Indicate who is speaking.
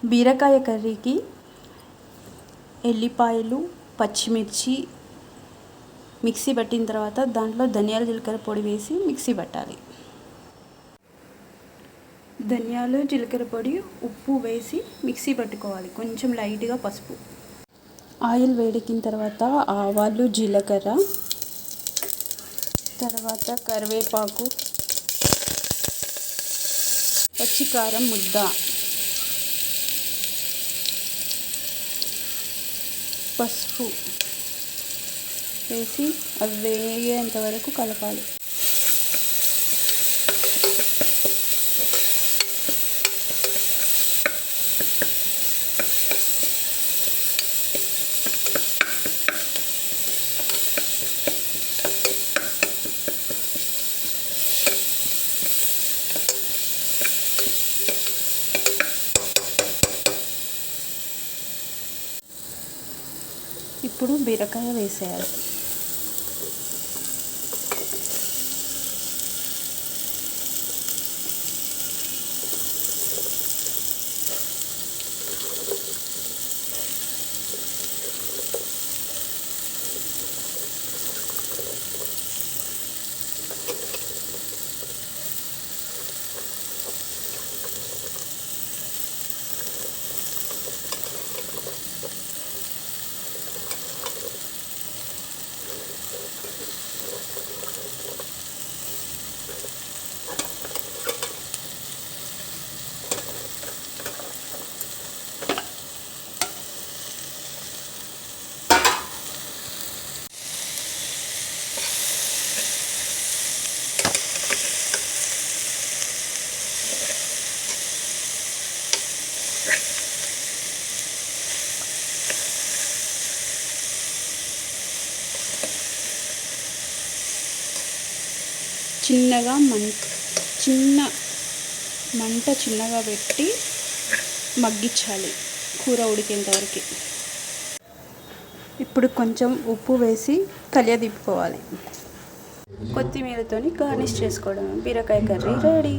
Speaker 1: బీరకాయ కర్రీకి ఎల్లిపాయలు, పచ్చిమిర్చి మిక్సీ పట్టిన తర్వాత దాంట్లో ధనియాల జీలకర్ర పొడి వేసి మిక్సీ పట్టాలి. ధనియాలు, జీలకర్ర పొడి, ఉప్పు వేసి మిక్సీ పట్టుకోవాలి. కొంచెం లైట్గా పసుపు. ఆయిల్ వేడెక్కిన తర్వాత ఆవాలు, జీలకర్ర, తర్వాత కరివేపాకు, పచ్చికారం ముద్ద, పసుపు వేసి అవి వేగేంత వరకు కలపాలి. ఇప్పుడు బీరకాయ వేసేయాలి. మంట చిన్నగా పెట్టి మగ్గించాలి కూర ఉడికేంతవరకు. ఇప్పుడు కొంచెం ఉప్పు వేసి కలియదిప్పుకోవాలి. కొత్తిమీరతో గార్నిష్ చేసుకోవడం. బీరకాయ కర్రీ రెడీ.